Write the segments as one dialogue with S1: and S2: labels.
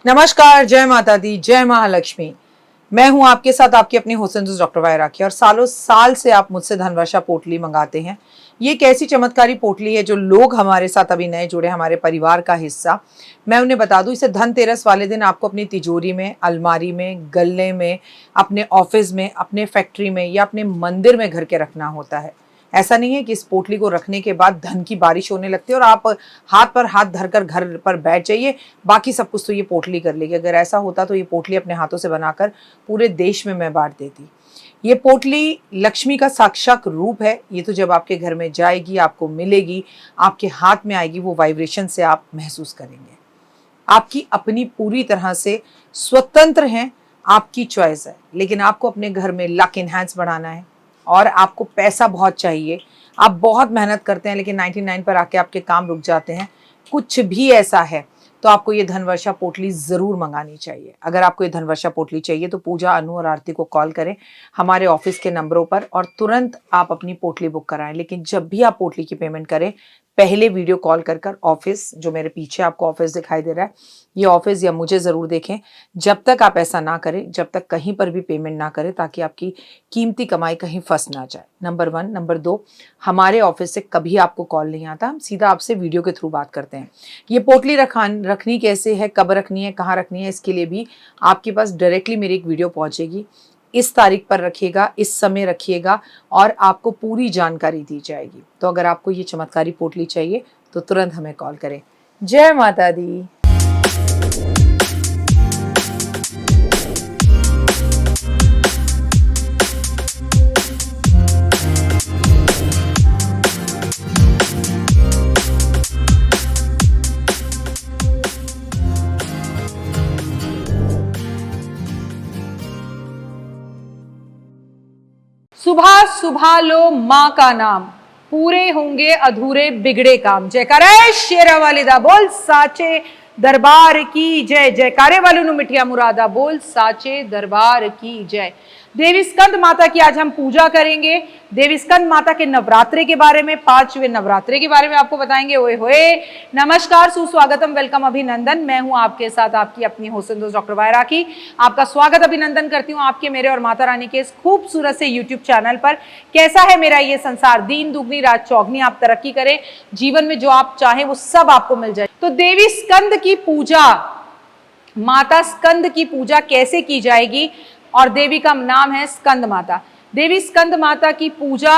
S1: नमस्कार, जय माता दी, जय महालक्ष्मी। मैं हूं आपके साथ आपकी अपनी हुसैन डॉक्टर वाय राखी। और सालों साल से आप मुझसे धनवर्षा पोटली मंगाते हैं। ये एक ऐसी चमत्कारी पोटली है जो लोग हमारे साथ अभी नए जुड़े, हमारे परिवार का हिस्सा। मैं उन्हें बता दूं, इसे धनतेरस वाले दिन आपको अपनी तिजोरी में, अलमारी में, गल्ले में, अपने ऑफिस में, अपने फैक्ट्री में या अपने मंदिर में घर के रखना होता है। ऐसा नहीं है कि इस पोटली को रखने के बाद धन की बारिश होने लगती है और आप हाथ पर हाथ धरकर घर पर बैठ जाइए, बाकी सब कुछ तो ये पोटली कर लेगी। अगर ऐसा होता तो ये पोटली अपने हाथों से बनाकर पूरे देश में मैं बांट देती। ये पोटली लक्ष्मी का साक्षात रूप है। ये तो जब आपके घर में जाएगी, आपको मिलेगी, आपके हाथ में आएगी, वो वाइब्रेशन से आप महसूस करेंगे। आपकी अपनी पूरी तरह से स्वतंत्र हैं, आपकी चॉइस है। लेकिन आपको अपने घर में लक इनहैंस बढ़ाना है और आपको पैसा बहुत चाहिए। आप बहुत मेहनत करते हैं लेकिन 99 पर आके आपके काम रुक जाते हैं। कुछ भी ऐसा है तो आपको ये धनवर्षा पोटली ज़रूर मंगानी चाहिए। अगर आपको ये धनवर्षा पोटली चाहिए तो पूजा, अनु और आरती को कॉल करें हमारे ऑफिस के नंबरों पर और तुरंत आप अपनी पोटली बुक कराएं। लेकिन जब भी आप पोटली की पेमेंट करें, पहले वीडियो कॉल कर ऑफिस, जो मेरे पीछे आपको ऑफिस दिखाई दे रहा है, ये ऑफिस या मुझे ज़रूर देखें। जब तक आप ऐसा ना करें, जब तक कहीं पर भी पेमेंट ना करें, ताकि आपकी कीमती कमाई कहीं फंस ना जाए। नंबर 1। नंबर 2, हमारे ऑफिस से कभी आपको कॉल नहीं आता, हम सीधा आपसे वीडियो के थ्रू बात करते हैं। ये पोटली रखनी कैसे है, कब रखनी है, कहाँ रखनी है, इसके लिए भी आपके पास डायरेक्टली मेरी एक वीडियो पहुँचेगी। इस तारीख पर रखिएगा, इस समय रखिएगा और आपको पूरी जानकारी दी जाएगी। तो अगर आपको ये चमत्कारी पोटली चाहिए तो तुरंत हमें कॉल करें। जय माता दी।
S2: सुबह सुबह लो माँ का नाम, पूरे होंगे अधूरे बिगड़े काम। जयकारे शेरा वालिदा बोल साचे दरबार की जय। जयकारे वालों नु मिठिया मुरादा बोल साचे दरबार की जय। देवी स्कंद माता की आज हम पूजा करेंगे। देवी स्कंद माता के नवरात्रे के बारे में, 5वें नवरात्रे के बारे में आपको बताएंगे। ओए होए, नमस्कार, सुस्वागतम, वेलकम, अभिनंदन। मैं हूं आपके साथ आपकी अपनी हुसैन डॉक्टर वाय राखी। आपका स्वागत, अभिनंदन करती हूं आपके, मेरे और माता रानी के इस खूबसूरत से यूट्यूब चैनल पर। कैसा है मेरा ये संसार, दिन दुगनी रात चौगनी, आप तरक्की करें, जीवन में जो आप चाहें वो सब आपको मिल जाए। तो देवी स्कंद की पूजा, माता स्कंद की पूजा कैसे की जाएगी, और देवी का नाम है स्कंद माता। देवी स्कंद माता की पूजा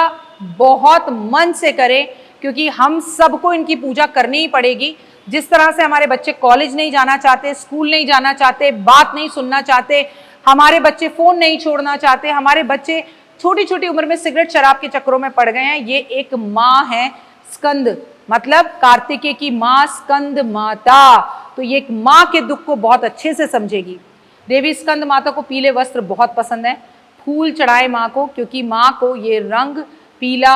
S2: बहुत मन से करें, क्योंकि हम सबको इनकी पूजा करनी ही पड़ेगी। जिस तरह से हमारे बच्चे कॉलेज नहीं जाना चाहते, स्कूल नहीं जाना चाहते, बात नहीं सुनना चाहते, हमारे बच्चे फोन नहीं छोड़ना चाहते, हमारे बच्चे छोटी छोटी उम्र में सिगरेट शराब के चक्करों में पड़ गए हैं, ये एक माँ है स्कंद, मतलब कार्तिकेय की माँ स्कंद माता। तो ये एक माँ के दुख को बहुत अच्छे से समझेगी। देवी स्कंद माता को पीले वस्त्र बहुत पसंद है। फूल चढ़ाए माँ को, क्योंकि माँ को ये रंग पीला,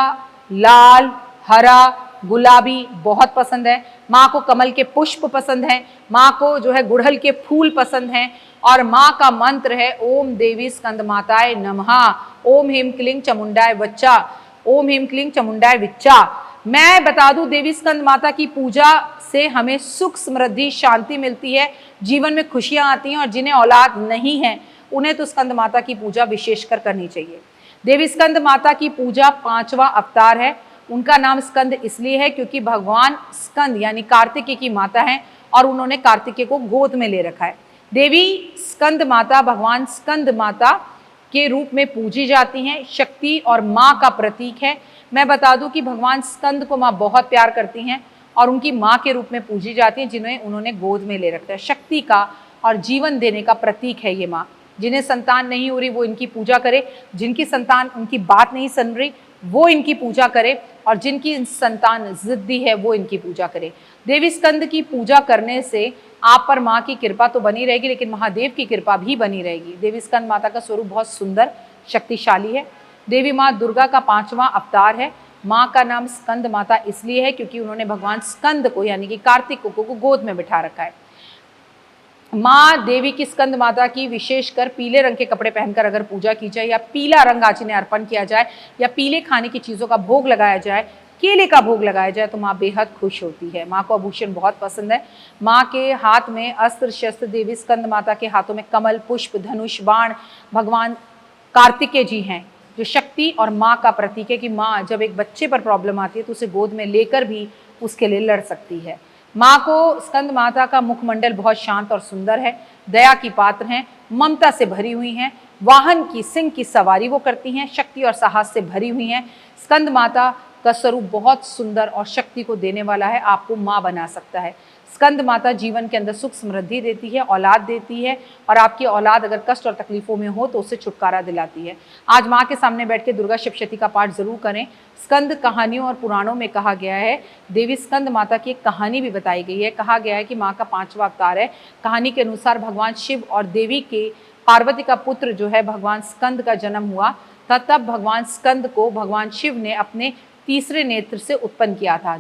S2: लाल, हरा, गुलाबी बहुत पसंद है। माँ को कमल के पुष्प पसंद हैं, माँ को जो है गुड़हल के फूल पसंद हैं। और माँ का मंत्र है ओम देवी स्कंद माताय नमः, ओम ह्रीं क्लीं चामुंडाय वच्चा, ओम ह्रीं क्लीं चामुंडाय विच्चा। मैं बता दूं, देवी स्कंद माता की पूजा से हमें सुख, समृद्धि, शांति मिलती है, जीवन में खुशियां आती हैं। और जिन्हें औलाद नहीं है उन्हें तो स्कंद माता की पूजा विशेषकर करनी चाहिए। देवी स्कंद माता की पूजा 5वां अवतार है। उनका नाम स्कंद इसलिए है क्योंकि भगवान स्कंद यानी कार्तिकेय की माता है और उन्होंने कार्तिकेय को गोद में ले रखा है। देवी स्कंद माता भगवान स्कंद माता के रूप में पूजी जाती हैं, शक्ति और माँ का प्रतीक है। मैं बता दूं कि भगवान स्कंद को माँ बहुत प्यार करती हैं और उनकी माँ के रूप में पूजी जाती हैं, जिन्हें उन्होंने गोद में ले रखा है। शक्ति का और जीवन देने का प्रतीक है ये माँ। जिन्हें संतान नहीं हो रही वो इनकी पूजा करे, जिनकी संतान उनकी बात नहीं सुन रही वो इनकी पूजा करे, और जिनकी संतान जिद्दी है वो इनकी पूजा करे। देवी स्कंद की पूजा करने से आप पर माँ की कृपा तो बनी रहेगी, लेकिन महादेव की कृपा भी बनी रहेगी। देवी स्कंद माता का स्वरूप बहुत सुंदर, शक्तिशाली है। देवी माँ दुर्गा का 5वां अवतार है। माँ का नाम स्कंद माता इसलिए है क्योंकि उन्होंने भगवान स्कंद को यानी कि कार्तिक को गोद में बिठा रखा है। माँ देवी की स्कंद माता की विशेषकर पीले रंग के कपड़े पहनकर अगर पूजा की जाए, या पीला रंग आज इन्हें अर्पण किया जाए, या पीले खाने की चीज़ों का भोग लगाया जाए, केले का भोग लगाया जाए तो माँ बेहद खुश होती है। माँ को आभूषण बहुत पसंद है। माँ के हाथ में अस्त्र शस्त्र, देवी स्कंद माता के हाथों में कमल, पुष्प, धनुष, बाण, भगवान कार्तिकेय जी हैं जो शक्ति और माँ का प्रतीक है कि माँ जब एक बच्चे पर प्रॉब्लम आती है तो उसे गोद में लेकर भी उसके लिए लड़ सकती है। माँ को स्कंद माता का मुखमंडल बहुत शांत और सुंदर है, दया की पात्र हैं, ममता से भरी हुई हैं, वाहन की सिंह की सवारी वो करती हैं, शक्ति और साहस से भरी हुई हैं। स्कंद माता का स्वरूप बहुत सुंदर और शक्ति को देने वाला है, आपको माँ बना सकता है। स्कंद माता जीवन के अंदर सुख समृद्धि देती है, औलाद देती है, और आपकी औलाद अगर कष्ट और तकलीफों में हो तो उससे छुटकारा दिलाती है। आज माँ के सामने बैठ के दुर्गा सप्तशती का पाठ जरूर करें। स्कंद कहानियों और पुराणों में कहा गया है, देवी स्कंद माता की एक कहानी भी बताई गई है। कहा गया है कि माँ का 5वां अवतार है। कहानी के अनुसार भगवान शिव और देवी के पार्वती का पुत्र जो है भगवान स्कंद का जन्म हुआ था। तब भगवान स्कंद को भगवान शिव ने अपने तीसरे नेत्र से उत्पन्न किया था।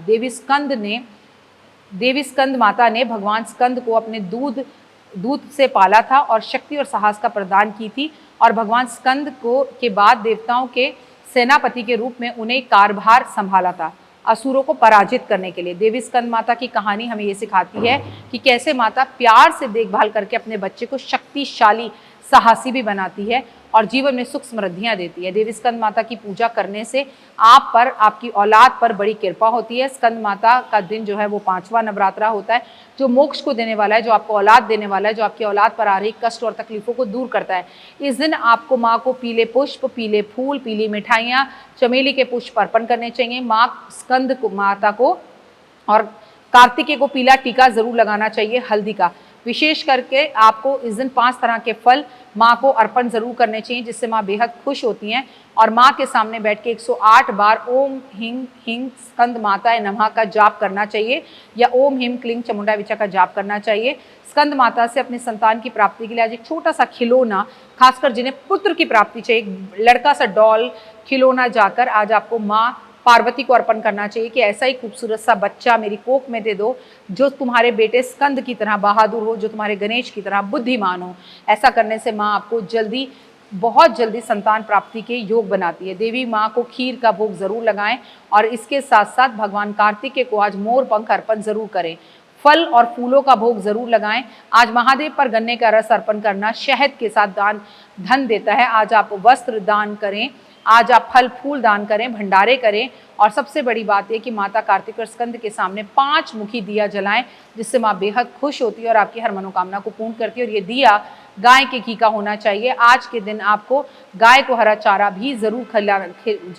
S2: देवी स्कंद माता ने भगवान स्कंद को अपने दूध से पाला था और शक्ति और साहस का प्रदान की थी, और भगवान स्कंद को के बाद देवताओं के सेनापति के रूप में उन्हें कारभार संभाला था असुरों को पराजित करने के लिए। देवी स्कंद माता की कहानी हमें ये सिखाती है कि कैसे माता प्यार से देखभाल करके अपने बच्चे को शक्तिशाली, साहसी भी बनाती है और जीवन में सुख समृद्धियां देती है। देवी स्कंद माता की पूजा करने से आप पर, आपकी औलाद पर बड़ी कृपा होती है। स्कंद माता का दिन जो है वो 5वां नवरात्रा होता है, जो मोक्ष को देने वाला है, जो आपको औलाद देने वाला है, जो आपकी औलाद पर आ रही कष्ट और तकलीफों को दूर करता है। इस दिन आपको माँ को पीले पुष्प, पीले फूल, पीली मिठाइयाँ, चमेली के पुष्प अर्पण करने चाहिए। माँ स्कंद को, माता को और कार्तिकेय को पीला टीका जरूर लगाना चाहिए, हल्दी का। विशेष करके आपको इस दिन 5 तरह के फल माँ को अर्पण जरूर करने चाहिए, जिससे माँ बेहद खुश होती हैं। और माँ के सामने बैठ के 108 बार ओम हिंग हिंग स्कंद माताए नमः का जाप करना चाहिए, या ओम हिम क्लीं चामुंडा विचा का जाप करना चाहिए। स्कंद माता से अपनी संतान की प्राप्ति के लिए आज एक छोटा सा खिलौना, खासकर जिन्हें पुत्र की प्राप्ति चाहिए, एक लड़का सा डॉल खिलौना जाकर आज आपको माँ पार्वती को अर्पण करना चाहिए कि ऐसा ही खूबसूरत सा बच्चा मेरी कोख में दे दो, जो तुम्हारे बेटे स्कंद की तरह बहादुर हो, जो तुम्हारे गणेश की तरह बुद्धिमान हो। ऐसा करने से माँ आपको जल्दी, बहुत जल्दी संतान प्राप्ति के योग बनाती है। देवी माँ को खीर का भोग जरूर लगाएं, और इसके साथ साथ भगवान कार्तिकेय को आज मोर पंख अर्पण जरूर करें। फल और फूलों का भोग जरूर लगाएं। आज महादेव पर गन्ने का रस अर्पण करना शहद के साथ दान धन देता है। आज आप वस्त्र दान करें, आज आप फल फूल दान करें, भंडारे करें, और सबसे बड़ी बात है कि माता कार्तिक और स्कंद के सामने 5 मुखी दिया जलाएं, जिससे माँ बेहद खुश होती है और आपकी हर मनोकामना को पूर्ण करती है। और ये दिया गाय के घी का होना चाहिए। आज के दिन आपको गाय को हरा चारा भी जरूर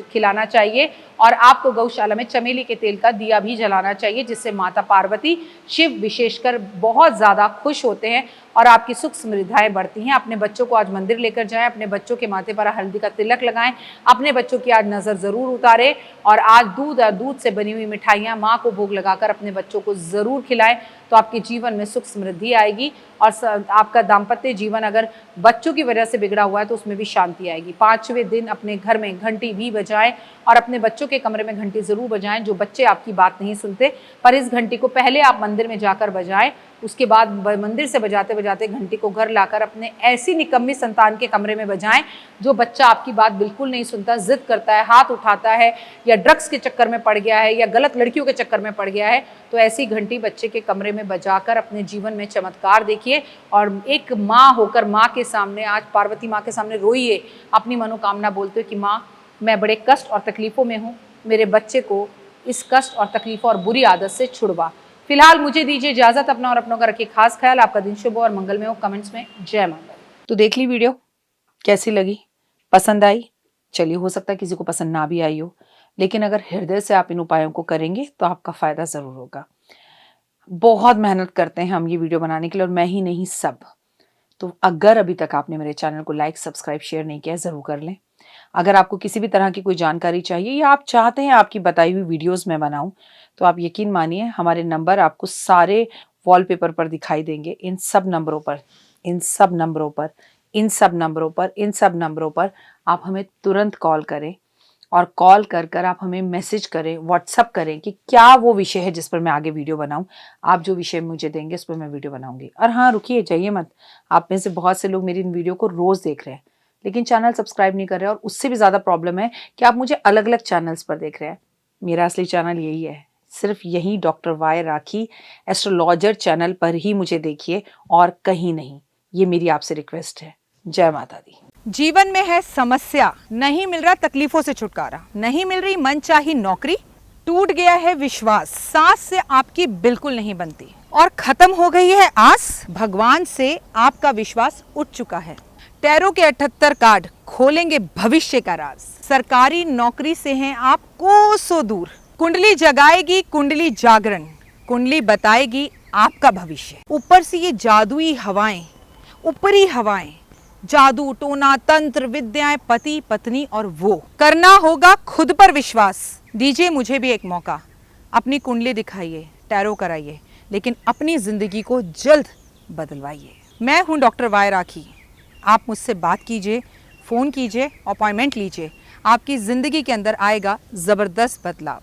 S2: खिलाना चाहिए, और आपको गौशाला में चमेली के तेल का दिया भी जलाना चाहिए, जिससे माता पार्वती, शिव विशेषकर बहुत ज़्यादा खुश होते हैं और आपकी सुख समृद्धियाँ बढ़ती हैं। अपने बच्चों को आज मंदिर लेकर जाएं, अपने बच्चों के माथे पर हल्दी का तिलक लगाएं, अपने बच्चों की आज नज़र ज़रूर उतारें, और आज दूध और दूध से बनी हुई मिठाइयाँ माँ को भोग लगाकर अपने बच्चों को ज़रूर खिलाएं, तो आपके जीवन में सुख समृद्धि आएगी। और आपका दाम्पत्य जीवन अगर बच्चों की वजह से बिगड़ा हुआ है तो उसमें भी शांति आएगी। 5वें दिन अपने घर में घंटी भी बजाएं, और अपने बच्चों के कमरे में घंटी ज़रूर बजाएं। जो बच्चे आपकी बात नहीं सुनते, पर इस घंटी को पहले आप मंदिर में जाकर बजाएं, उसके बाद मंदिर से बजाते बजाते घंटी को घर लाकर अपने ऐसी निकम्मी संतान के कमरे में बजाएं जो बच्चा आपकी बात बिल्कुल नहीं सुनता, जिद करता है, हाथ उठाता है, या ड्रग्स के चक्कर में पड़ गया है, या गलत लड़कियों के चक्कर में पड़ गया है। तो ऐसी घंटी बच्चे के कमरे में बजाकर अपने जीवन में चमत्कार देखिए, और एक माँ होकर माँ के सामने, आज पार्वती माँ के सामने रोइए, अपनी मनोकामना बोलते हो कि माँ, मैं बड़े कष्ट और तकलीफ़ों में हूँ, मेरे बच्चे को इस कष्ट और तकलीफ़ों और बुरी आदत से छुड़वा। फिलहाल मुझे दीजिए इजाजत, अपना और अपनों का रखिए खास ख्याल। आपका दिन शुभ और मंगलमय हो। कमेंट्स में जय मंगल।
S1: तो देख ली वीडियो, कैसी लगी, पसंद आई? चलिए, हो सकता है किसी को पसंद ना भी आई हो, लेकिन अगर हृदय से आप इन उपायों को करेंगे तो आपका फायदा जरूर होगा। बहुत मेहनत करते हैं हम ये वीडियो बनाने के लिए, और मैं ही नहीं, सब। तो अगर अभी तक आपने मेरे चैनल को लाइक, सब्सक्राइब, शेयर नहीं किया, जरूर कर लें। अगर आपको किसी भी तरह की कोई जानकारी चाहिए, या आप चाहते हैं आपकी बताई हुई वीडियोस मैं बनाऊं, तो आप यकीन मानिए हमारे नंबर आपको सारे वॉलपेपर पर दिखाई देंगे। इन सब नंबरों पर, इन सब नंबरों पर, इन सब नंबरों पर, इन सब नंबरों पर आप हमें तुरंत कॉल करें, और कॉल कर कर आप हमें मैसेज करें, व्हाट्सअप करें कि क्या वो विषय है जिस पर मैं आगे वीडियो बनाऊं। आप जो विषय मुझे देंगे उस पर मैं वीडियो बनाऊंगी। और हाँ, रुकिए, जाइए मत। आप में से बहुत से लोग मेरी इन वीडियो को रोज़ देख रहे हैं, लेकिन चैनल सब्सक्राइब नहीं कर रहे हैं, और उससे भी ज़्यादा प्रॉब्लम है कि आप मुझे अलग अलग चैनल्स पर देख रहे हैं। मेरा असली चैनल यही है, सिर्फ यही डॉक्टर वाई राखी एस्ट्रोलॉजर चैनल पर ही मुझे देखिए और कहीं नहीं। ये मेरी आपसे रिक्वेस्ट है। जय माता दी।
S2: जीवन में है समस्या, नहीं मिल रहा तकलीफों से छुटकारा, नहीं मिल रही मनचाही नौकरी, टूट गया है विश्वास, सांस से आपकी बिल्कुल नहीं बनती और खत्म हो गई है आस, भगवान से आपका विश्वास उठ चुका है। टैरो के 78 कार्ड खोलेंगे भविष्य का राज, सरकारी नौकरी से हैं आप कोसों दूर, कुंडली जगाएगी कुंडली जागरण, कुंडली बताएगी आपका भविष्य। ऊपर से ये जादुई हवाएं, ऊपरी हवाएं, जादू टोना तंत्र विद्याएं, पति पत्नी और वो, करना होगा खुद पर विश्वास। दीजिए मुझे भी एक मौका, अपनी कुंडली दिखाइए, टैरो कराइए, लेकिन अपनी जिंदगी को जल्द बदलवाइए। मैं हूं डॉक्टर वाई राखी, आप मुझसे बात कीजिए, फ़ोन कीजिए, अपॉइंटमेंट लीजिए, आपकी ज़िंदगी के अंदर आएगा ज़बरदस्त बदलाव।